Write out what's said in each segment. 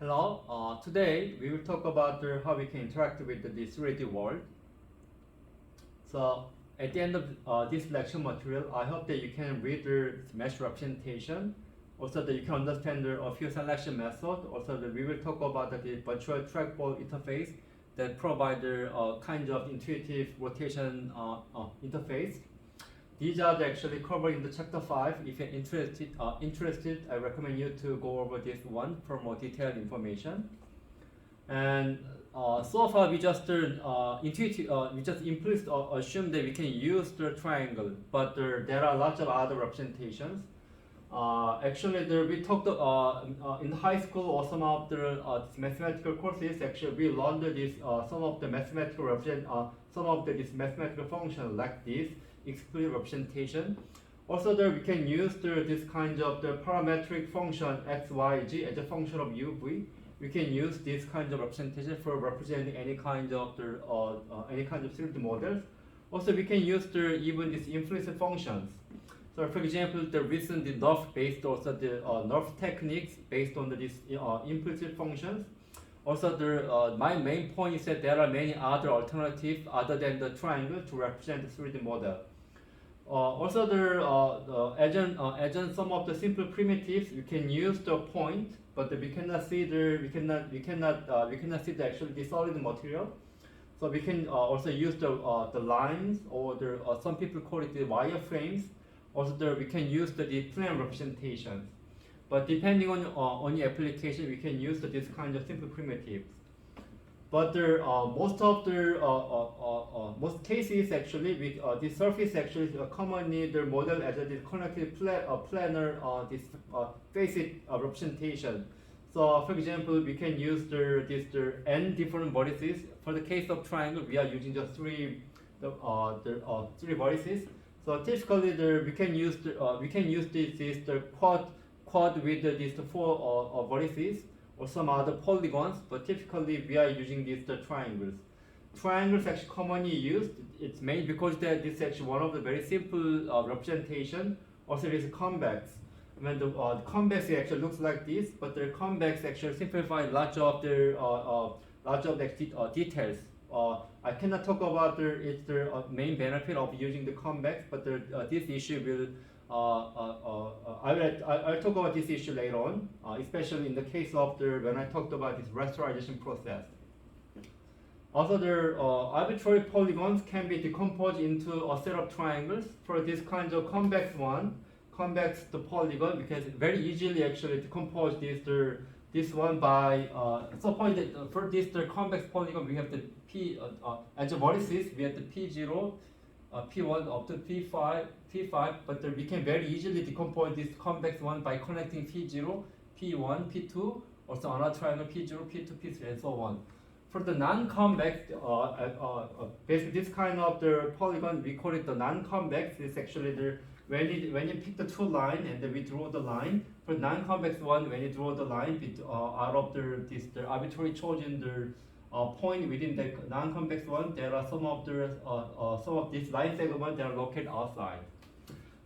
Hello, today we will talk about how we can interact with the 3D world. So at the end of this lecture material, I hope that you can read the mesh representation, also that you can understand a few selection method, also that we will talk about the virtual trackball interface that provide the kind of intuitive rotation interface. These are actually covered in the chapter 5. If you're interested, I recommend you to go over this one for more detailed information. And so far we just implicitly assume that we can use the triangle, but there are lots of other representations. Actually, we talked in high school or some of the mathematical courses. Actually, we learned this some of the mathematical this mathematical function like this explicit representation. Also, we can use this kind of the parametric function x, y, z as a function of u, v. We can use this kind of representation for representing any kind of 3D models. Also, we can use even these implicit functions. So, for example, the recent nerf based also the nerf techniques based on this implicit functions. Also, my main point is that there are many other alternatives other than the triangle to represent the 3D model. Also, as in some of the simple primitives, you can use the point, but we cannot see we cannot see the actually the solid material. So we can also use the lines, or some people call it the wireframes. Also, we can use the plane representations. But depending on your application, we can use this kind of simple primitives. But most cases actually, this surface actually is commonly the model as a connected planar facet representation. So, for example, we can use n different vertices. For the case of triangle, we are using just three vertices. So typically, we can use this quad with these four vertices, or some other polygons, but typically we are using these triangles. Triangles actually commonly used. It's made because this is actually one of the very simple representation. Also, it is convex. When the convex actually looks like this, but the convex actually simplify lots of the details. I cannot talk about the main benefit of using the convex, but this issue will. I'll talk about this issue later on, especially in the case of when I talked about this rasterization process. Also, the arbitrary polygons can be decomposed into a set of triangles. For this kind of convex the polygon, because very easily actually decompose this one by suppose that for this convex polygon we have the p as a vertices, we have the p0, p1 up to p5, but we can very easily decompose this convex one by connecting p0, p1, p2, also another triangle p0, p2, p3, and so on. For the non-convex, basically this kind of the polygon, we call it the non-convex. It's actually when you pick the two line and then we draw the line. For non-convex one, when you draw the line out of the arbitrary chosen point within the non-convex one, there are some of these line segments that are located outside.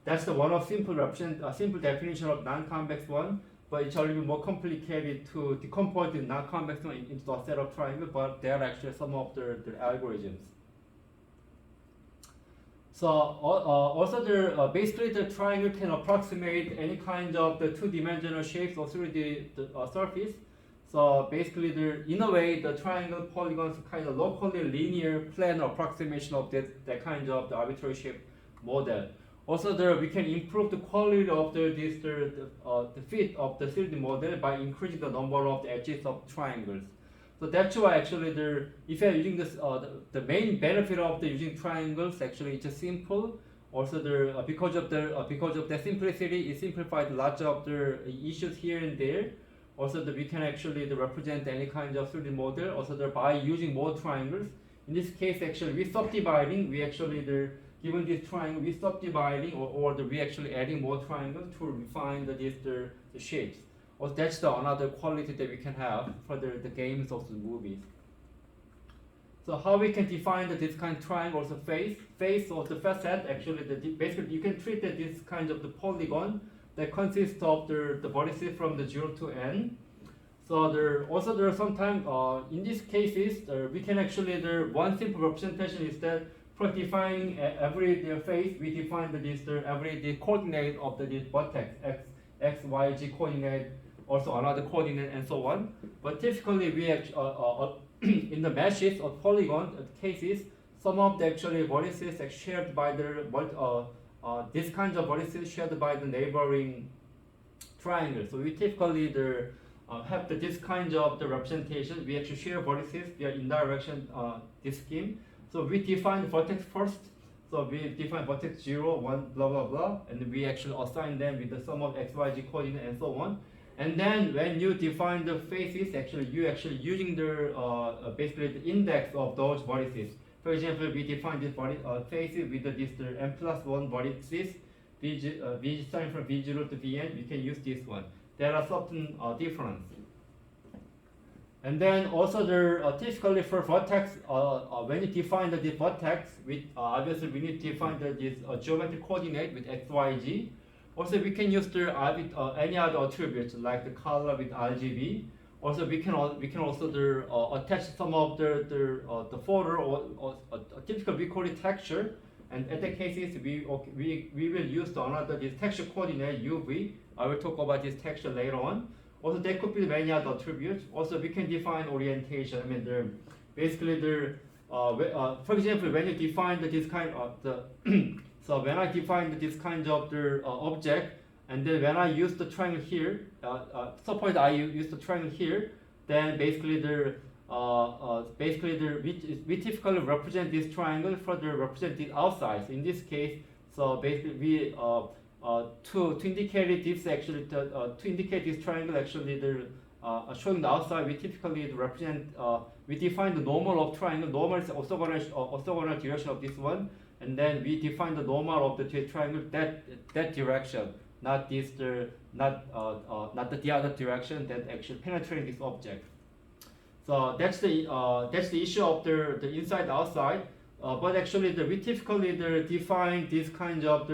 That's the one of simple definition of non-convex one, but it's a little bit more complicated to decompose the non-convex one into a set of triangles, but there are actually some of the algorithms. So also basically the triangle can approximate any kind of the two-dimensional shapes or 3D surface. So basically, in a way, the triangle polygons kind of locally linear plane approximation of that kind of the arbitrary shape model. Also, we can improve the quality of the fit of the 3D model by increasing the number of the edges of triangles. So that's why actually if you're using this, the main benefit of using triangles actually it's just simple. Also, because of the simplicity, it simplifies lots of the issues here and there. Also, we can actually represent any kind of 3D model. Also, by using more triangles. In this case, actually, we subdividing. We actually given this triangle, we subdividing, or we actually adding more triangles to refine the shapes. Or that's another quality that we can have for the games of the movies. So how we can define this kind of triangle, also face or the facet. Actually, basically you can treat this kind of the polygon that consists of the vertices from the 0 to n. So there are sometimes in these cases we can actually one simple representation is that for defining every phase we define the coordinate of the vertex x y z coordinate, also another coordinate and so on. But typically we in the meshes of polygon cases, some of the actually vertices are shared by these kinds of vertices shared by the neighboring triangle. So we typically have this kind of the representation. We actually share vertices via indirect this scheme. So we define the vertex first. So we define vertex 0, 1, blah blah blah, and we actually assign them with the sum of x, y, z coordinate and so on. And then when you define the faces, you actually using the basically the index of those vertices. For example, we define this faces with this m plus 1 vertices, v starting from v0 to vn. We can use this one. There are certain difference. And then also typically for vertex, when you define the vertex, obviously we need to define this geometric coordinate with x, y, z. Also we can use any other attributes like the color with RGB. Also we can also attach some of the photo or typically we call it texture. And at the cases we will use this texture coordinate UV. I will talk about this texture later on. Also, there could be many other attributes. Also, we can define orientation. I mean, basically, for example, when you define this kind of so when I define this kind of object, and then when I use the triangle here, suppose I use the triangle here, then basically we typically represent this triangle further represent it outside. So in this case, so basically we to indicate this actually to indicate this triangle actually showing the outside, we typically represent we define the normal of triangle. Normal is orthogonal direction of this one, and then we define the normal of the triangle that direction, not not the other direction that actually penetrating this object. So that's the issue of the inside outside. But actually we typically define this kind of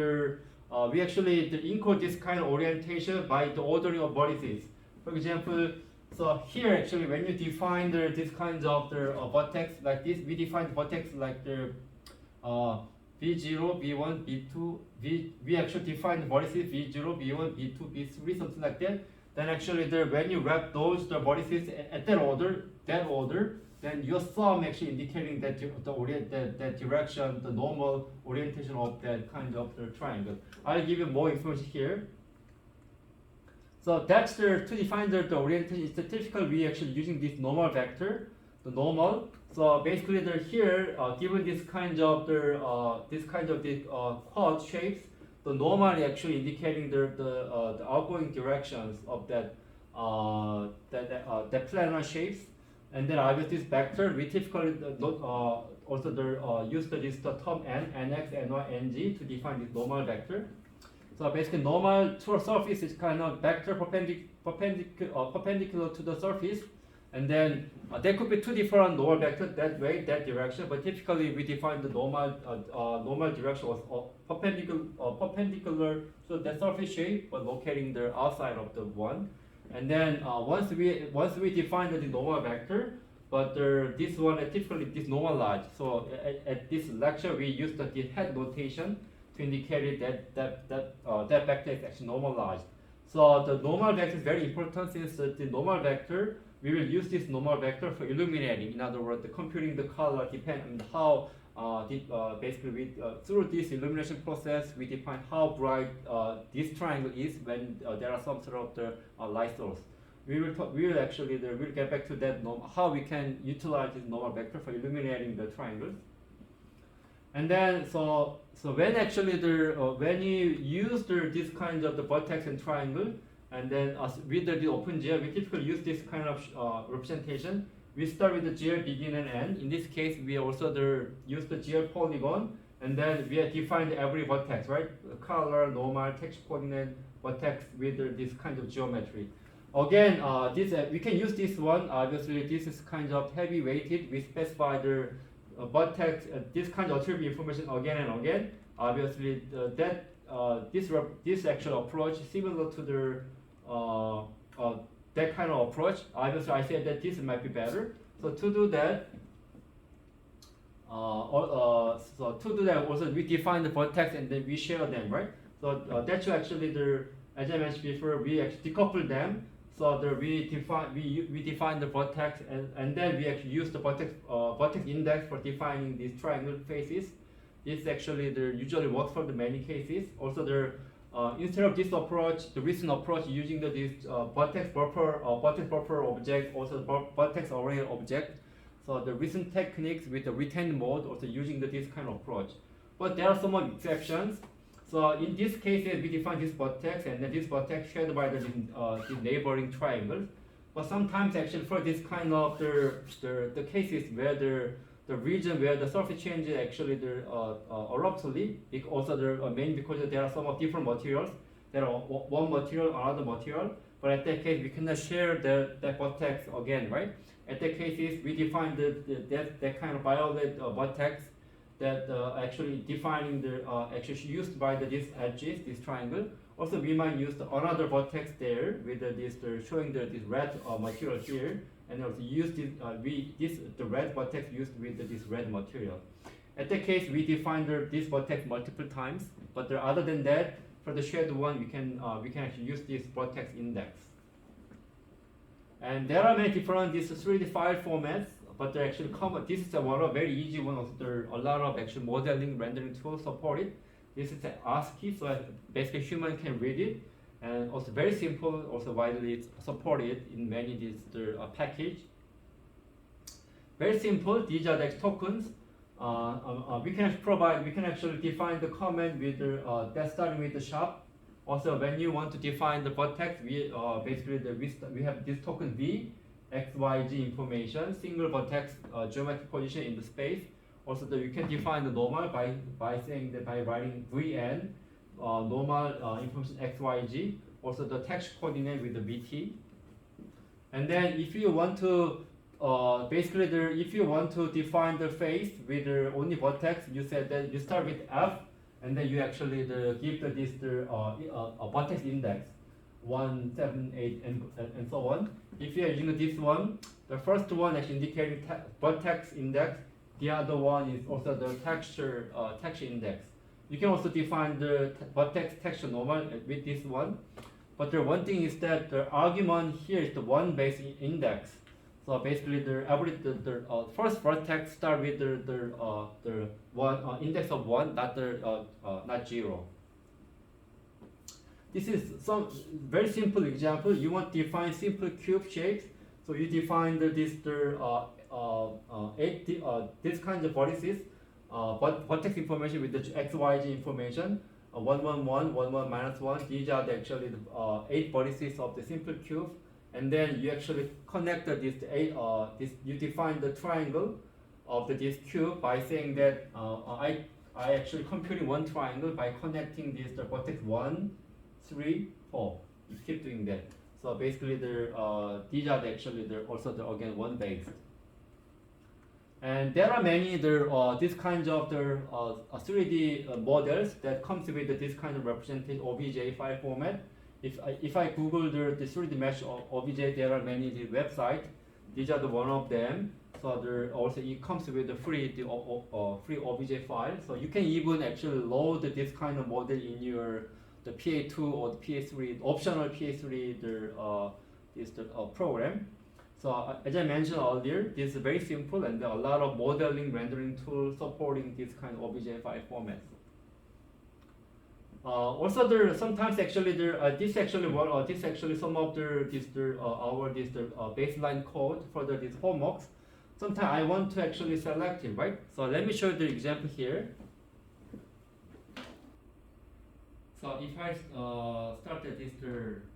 we actually encode this kind of orientation by the ordering of vertices. For example, so here actually when you define this kind of vertex like this, we define the vertex like the v0, v1, v2, we actually define the vertices v0, v1, v2, v3, something like that. Then actually when you wrap those vertices at that order, then your sum actually indicating that that direction, the normal orientation of that kind of the triangle. I'll give you more information here. So that's to define the orientation. It's the typical we actually using this normal vector, the normal. So basically here given this kind of quad shapes, the normal actually indicating the outgoing directions of that planar shapes. And then obviously this vector, we typically use this term n, nx, ny, ng to define this normal vector. So basically normal to a surface is kind of vector perpendicular to the surface. And then there could be two different normal vectors that way, that direction. But typically we define the normal direction was perpendicular to the surface shape, but locating the outside of the one. And then once we define the normal vector, but this one typically is normalized. So at this lecture we use the head notation to indicate that vector is actually normalized. So the normal vector is very important since the normal vector, we will use this normal vector for illuminating. In other words, computing the color depends on how basically through this illumination process we define how bright this triangle is when there are some sort of the light source. We'll get back to that how we can utilize this normal vector for illuminating the triangles. And then so when actually when you use this kind of the vertex and triangle, and then with the open GL, we typically use this kind of representation. We start with the GL begin and end. In this case, we also use the GL polygon, and then we have defined every vertex, right? Color, normal, texture coordinate, vertex with this kind of geometry. Again, we can use this one. Obviously, this is kind of heavy weighted. We specify the vertex, this kind of attribute information again and again. Obviously, this actual approach is similar to that kind of approach. Obviously, I said that this might be better. So to do that, also we define the vertex and then we share them, right? So that's actually as I mentioned before, we actually decouple them. So we define the vertex and then we actually use the vertex index for defining these triangle faces. This actually usually works for the many cases. Also instead of this approach, the recent approach using this vertex buffer object, also the vertex array object. So the recent techniques with the retained mode also using this kind of approach. But there are some exceptions. So in this case, we define this vertex and then this vertex shared by the neighboring triangles. But sometimes actually for this kind of the cases where the region where the surface changes actually abruptly, also mainly because there are some of different materials. There are one material, another material. But at that case, we cannot share that vertex again, right? At that cases, we define that kind of violet vertex that actually defining actually used by these edges, this triangle. Also, we might use another vertex there with showing this red material here, and also use the red vertex used with this red material. At that case, we define this vertex multiple times. But other than that, for the shared one, we can actually use this vertex index. And there are many different 3D file formats, but they're actually common. This is one of very easy one. Also, there are a lot of actual modeling rendering tools support it. This is an ASCII, so basically human can read it, and also very simple, also widely supported in many package. Very simple. These are the tokens. We can actually define the comment with that starting with the shop. Also, when you want to define the vertex, we have this token V, X, Y, Z information, single vertex geometric position in the space. Also, you can define the normal by saying that by writing Vn, normal information X, Y, Z. Also, the text coordinate with the VT. And then, if you want to if you want to define the face with only vertex, you said that you start with F. And then you actually give this vertex index 1, 7, 8, and so on. If you are using this one, the first one actually indicating vertex index. The other one is also the texture index. You can also define the vertex texture normal with this one. But the one thing is that the argument here is the one base index. So basically, the first vertex start with the one index of 1, not 0. This is some very simple example. You want to define simple cube shapes, so you define this kind of vertices, vertex information with the X, Y, Z information. 1, 1, 1, 1, 1, minus 1. These are actually the 8 vertices of the simple cube. And then you actually connect you define the triangle of this cube by saying that I actually computing one triangle by connecting the vertex 1, 3, 4. You keep doing that. So basically, these are actually also again one based. And there are many these kinds of 3D models that comes with this kind of representation OBJ file format. If I Google the 3D mesh of OBJ, there are many websites. These are one of them. So it comes with the free OBJ file. So you can even actually load this kind of model in your PA2 or the PA3 optional PA3 program. So as I mentioned earlier, this is very simple, and there are a lot of modeling rendering tools supporting this kind of OBJ file formats. Also, sometimes actually this actually some of our baseline code for these homeworks. Sometimes I want to actually select it, right? So let me show you the example here. So if I started this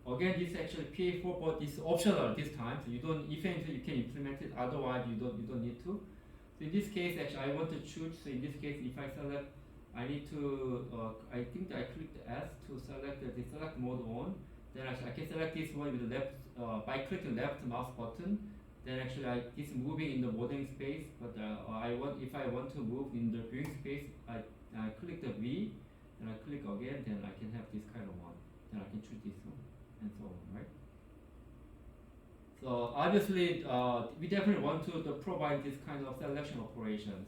again, this actually PA4, but it's optional this time. So you don't, if anything, you can implement it. Otherwise, you don't need to. So in this case, actually, I want to choose. So in this case, if I select, I need to. I think I clicked S to select the select mode on. Then actually, I can select this one with the left by clicking left mouse button. Then actually, it's moving in the modeling space. But if I want to move in the viewing space, I click the V. Then I click again, then I can have this kind of one. Then I can choose this one, and so on, right? So obviously, we definitely want to provide this kind of selection operations.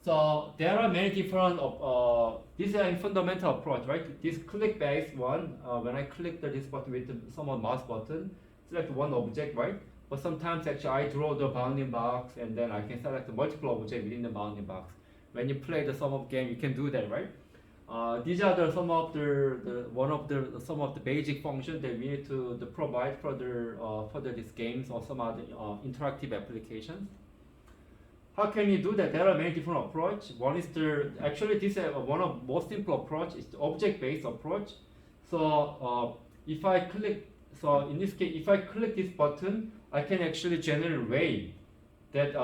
So there are many different this is a fundamental approach, right? This click based one, when I click this button with some mouse button, select one object, right? But sometimes actually I draw the bounding box and then I can select multiple objects within the bounding box. When you play the sum of game, you can do that, right? These are some of some of the basic functions that we need to provide for these games or some other interactive applications. How can you do that? There are many different approaches. One is actually this is one of most simple approach is the object-based approach. So if I click, so in this case, if I click this button, I can actually generate ray that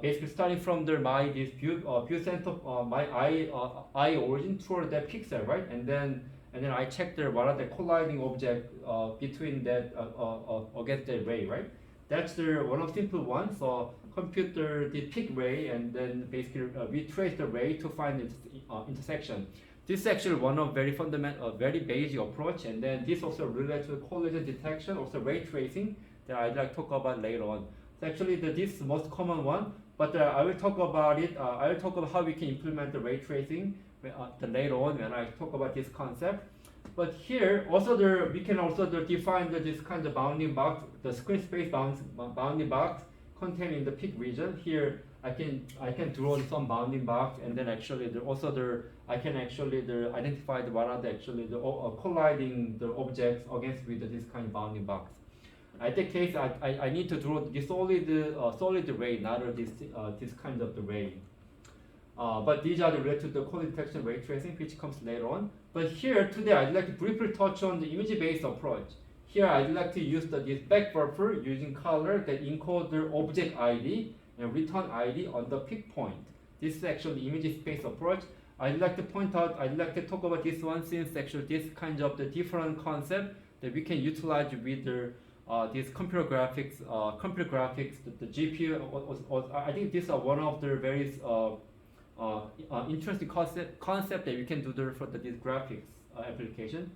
basically starting from my this view center my eye origin toward that pixel, right? And then I check what are the colliding object between that against that ray, right? That's the one of simple one. So computer the pick ray and then basically we trace the ray to find its intersection. This is actually one of very fundamental, very basic approach, and then this also relates to collision detection, also ray tracing that I'd like to talk about later on. So actually this is the most common one, but I will talk about it. I will talk about how we can implement the ray tracing later on when I talk about this concept. But here also we can also define this kind of bounding box, the screen space bounding box contained in the peak region. Here I can draw some bounding box, and then actually I can actually identify what are colliding the objects against with this kind of bounding box. In that case, I need to draw the solid ray, not this kind of the ray. But these are related to the collision detection ray tracing, which comes later on. But here today, I'd like to briefly touch on the image-based approach. Here, I'd like to use this back buffer using color that encodes the object ID and return ID on the pick point. This is actually image-based approach. I'd like to talk about this one since actually this kind of the different concept that we can utilize with this computer graphics, the GPU. I think these are one of the various interesting concept that you can do for this graphics application.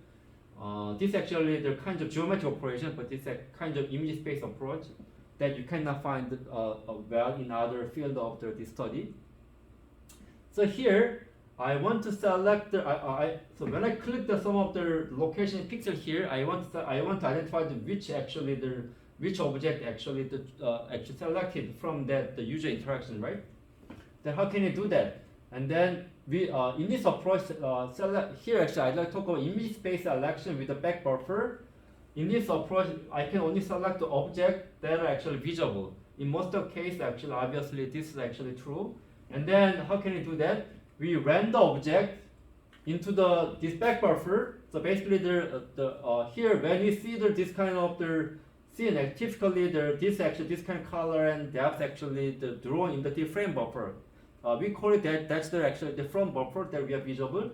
This actually the kind of geometry operation, but this is a kind of image space approach that you cannot find well in other field of the study. So here I want to select so when I click some of the location pixel here, I want to identify which object actually selected from the user interaction, right? Then how can you do that? And then we in this approach here actually I'd like to talk about image space selection with the back buffer. In this approach, I can only select the objects that are actually visible. In most of the cases, actually, obviously, this is actually true. And then, how can you do that? We ran the object into this back buffer. So basically, here when you see this kind of scene, typically this kind of color and depth actually drawn in the frame buffer. We call it that's actually the front buffer that we are visible.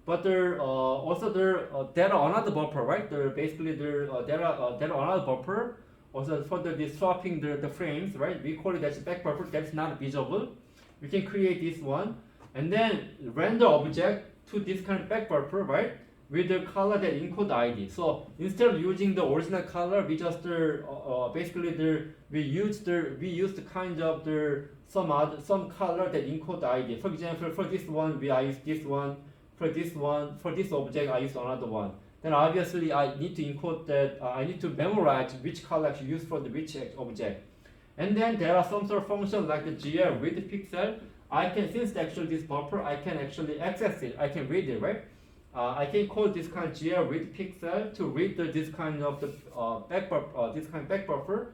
But there are another buffer, right? There are another buffer also for the swapping the frames, right? We call it as back buffer that's not visible. We can create this one and then render object to this kind of back buffer, right? With the color that encode ID. So instead of using the original color, we just we use the kind of some color that encode ID. For example, for this one, I use this one. For this object, I use another one. Then obviously I need to encode that. I need to memorize which color to use for which object. And then there are some sort of function like the GL read pixel. Since actually this buffer, I can actually access it. I can read it, right? I can call this kind of GL read pixel to read this kind of back buffer.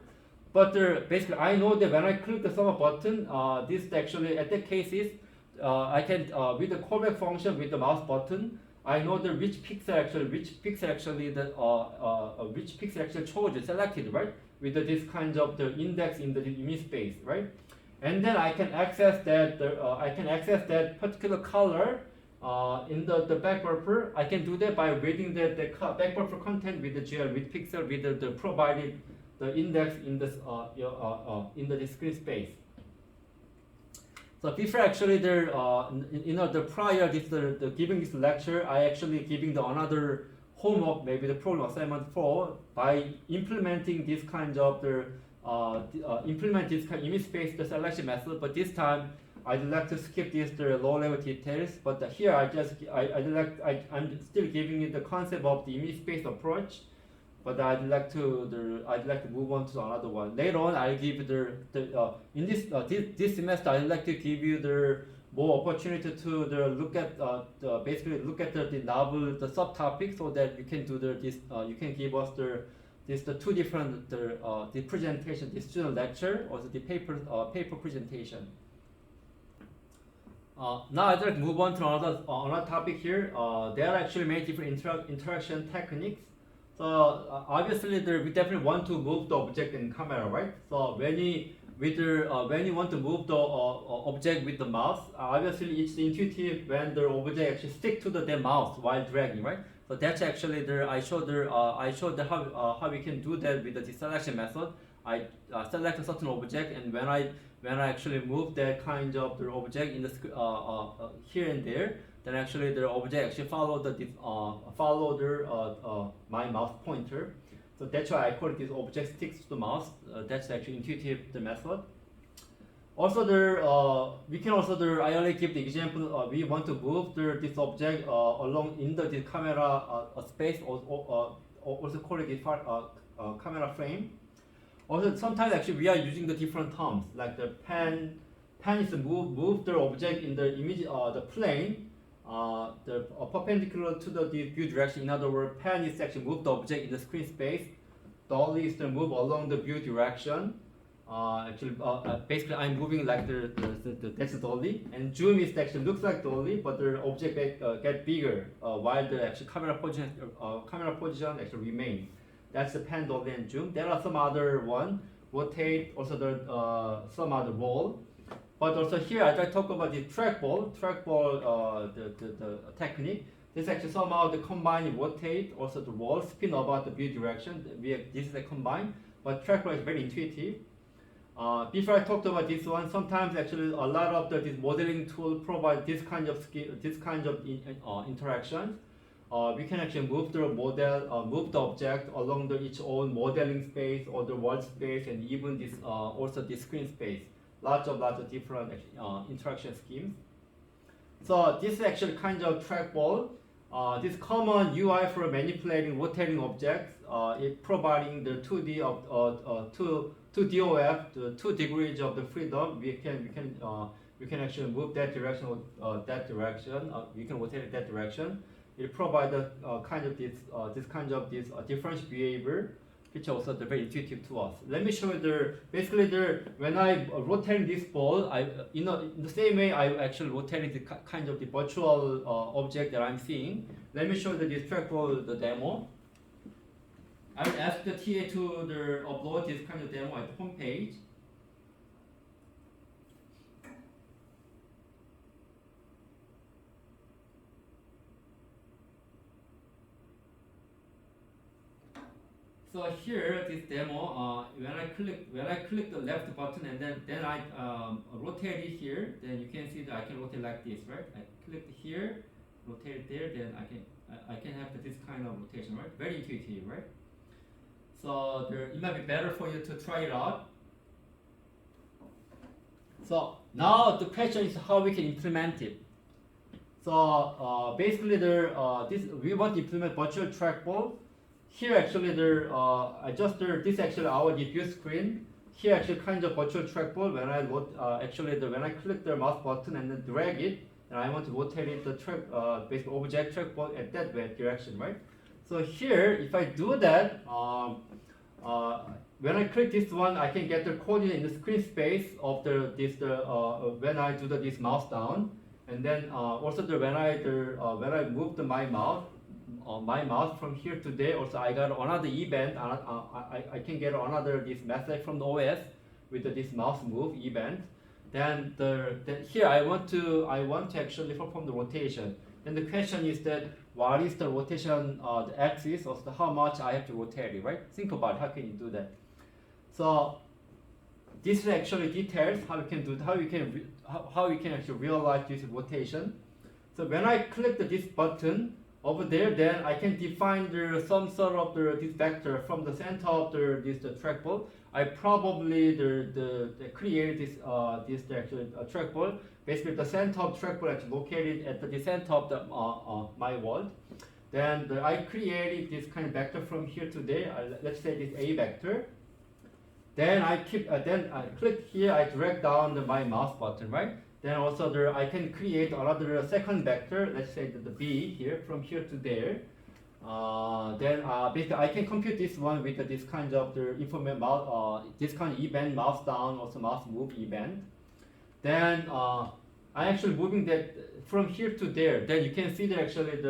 But basically, I know that when I click the sum button, this actually at the cases. I can with the callback function with the mouse button, I know which pixel actually chosen selected, right? With this kind of the index in the image space, right? And then I can access that particular color in the back buffer. I can do that by reading the back buffer content with the GL with pixel with the provided the index in this in the screen space. So before actually the prior giving this lecture, I actually giving the another homework, maybe the problem assignment 4, by implementing this kind of implement this kind of image space the selection method, but this time I'd like to skip the low level details. But here I'm still giving you the concept of the image space approach. But I'd like to move on to another one. Later on, I'll give in this semester I'd like to give you the more opportunity to look at basically look at the novel subtopics, so that you can do you can give us the two different the presentation, the student lecture, or the paper presentation. Now I'd like to move on to another topic here. There are actually many different interaction techniques. So obviously we definitely want to move the object in camera, right? So when you want to move the object with the mouse, obviously it's intuitive when the object actually stick to the mouse while dragging, right? So that's actually I showed how we can do that with the selection method. I select a certain object, and when I actually move that kind of the object in the here and there, then actually the object actually follow my mouse pointer. So that's why I call it this object sticks to the mouse. That's actually intuitive the method. Also we can also I only give the example. We want to move this object along in the camera space, or also call it the camera frame. Also sometimes actually we are using the different terms, like the pan is to move the object in the image the plane. Perpendicular to the view direction. In other words, pan is actually move the object in the screen space. Dolly is to move along the view direction. Basically, I'm moving like that's the dolly, and zoom is actually looks like dolly, but the object get bigger while the actual camera position actually remain. That's the pan, dolly, and zoom. There are some other one, rotate, also some other roll. But also here, as I talk about the trackball, the technique. This actually somehow the combine rotate, also the roll, spin about the view direction. This is a combine, but trackball is very intuitive. Before I talked about this one, sometimes actually a lot of this modeling tool provide this kind of interactions. We can actually move the move the object along its own modeling space, or the wall space, and even this also the screen space. Lots of different interaction schemes. So this is actually kind of trackball. This common UI for manipulating rotating objects. It providing the 2D of 2 DOF, the 2 degrees of the freedom. We can actually move that direction or that direction. We can rotate it that direction. It provides kind of this differential behavior, which also very intuitive to us. Let me show you basically when I rotate this ball, in the same way I actually rotated the kind of the virtual object that I'm seeing. Let me show you this trackball the demo. I will ask the TA to upload this kind of demo at the home page. So here, this demo, when I click the left button, and then I rotate it here, then you can see that I can rotate like this, right? I click here, rotate it there, then I can have this kind of rotation, right? Very intuitive, right? So it might be better for you to try it out. So now the question is how we can implement it. So basically, we want to implement virtual trackball. Here actually this actually our view screen. Here actually kind of virtual trackball. When I when I click the mouse button and then drag it, and I want to rotate it basically object trackball at that direction, right? So here, if I do that, when I click this one, I can get the coordinate in the screen space of when I do this mouse down, and then also when I move my mouse from here to there. Also, I got another event. I can get another this message from the OS with this mouse move event. Then here I want to actually perform the rotation. Then the question is that what is the rotation the axis, or how much I have to rotate it, right? Think about it, how can you do that. So this is actually details how we can do how we can actually realize this rotation. So when I click this button, over there, then I can define some sort of this vector from the center of the trackball. I probably create this actually trackball. Basically, the center of trackball actually located at the center of the my world. Then I created this kind of vector from here to there. Let's say this A vector. Then then I click here. I drag down my mouse button, right? Then also I can create another second vector. Let's say the B here from here to there. Then basically I can compute this one with this kind of this kind of event, mouse down, also mouse move event. Then I'm actually moving that from here to there. Then you can see that actually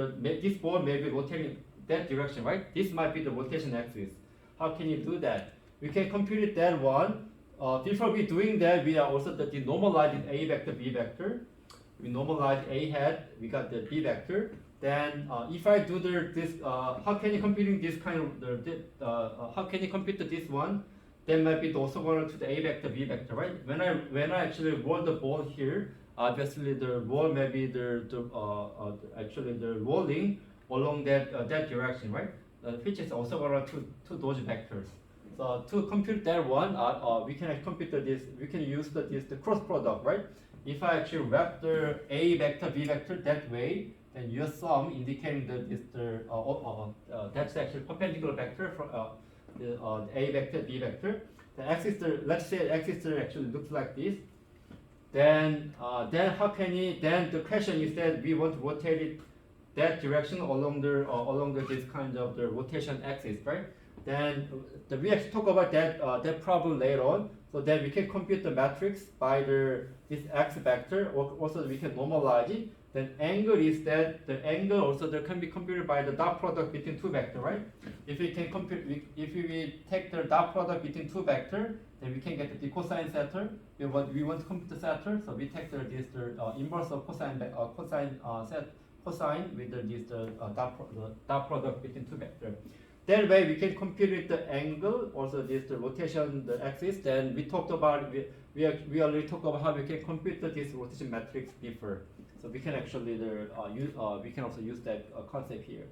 this ball may be rotating that direction, right? This might be the rotation axis. How can you do that? We can compute that one. Before we doing that, we are also normalizing A vector, B vector. We normalize A head, we got the B vector. Then if I do this, how can you computing this kind of how can you compute this one? Then might be also going to the A vector, B vector, right? When I actually roll the ball here, obviously the roll may be actually the rolling along that direction, right? Which is also going to those vectors. So to compute that one, we can compute this. We can use the cross product, right? If I actually wrap the A vector, B vector that way, then your sum indicating that's actually perpendicular vector for the A vector, B vector. The axis, let's say axis actually looks like this. Then how can you? Then the question is that we want to rotate it that direction along this kind of the rotation axis, right? Then we actually talk about that problem later on. So then we can compute the matrix by this x vector, or also we can normalize it. Then angle is that the angle also there can be computed by the dot product between two vector, right? If we can compute, if we take the dot product between two vector, then we can get the cosine setter. We want to compute the setter, so we take this inverse of cosine cosine with this dot product between two vector. That way we can compute the angle, also the rotation, the axis. Then we talked about we already talked about how we can compute this rotation matrix before. So we can actually we can also use that concept here.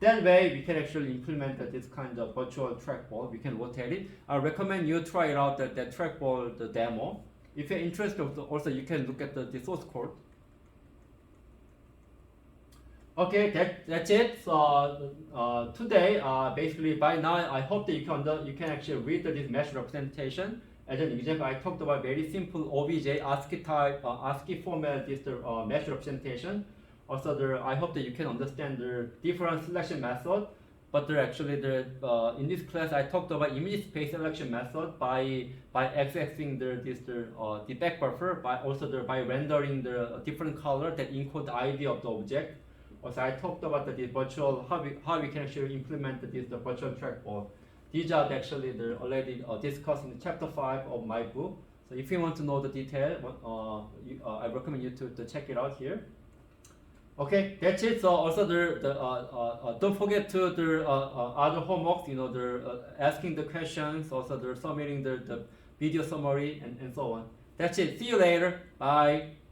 That way we can actually implement this kind of virtual trackball. We can rotate it. I recommend you try it out that trackball the demo. If you're interested, also you can look at the source code. Okay, that's it. So today, basically by now, I hope that you can actually read this mesh representation. As an example, I talked about very simple OBJ ASCII type, ASCII format this mesh representation. Also, I hope that you can understand the different selection method. But actually, in this class, I talked about image space selection method by accessing the back buffer, by rendering the different color that encode the ID of the object. Also, I talked about the virtual how we can actually implement the virtual trackball. These are actually already discussed in chapter 5 of my book. So if you want to know the detail, I recommend you to check it out here. Okay, that's it. So also don't forget to other homeworks. Asking the questions, also submitting the video summary and so on. That's it. See you later. Bye.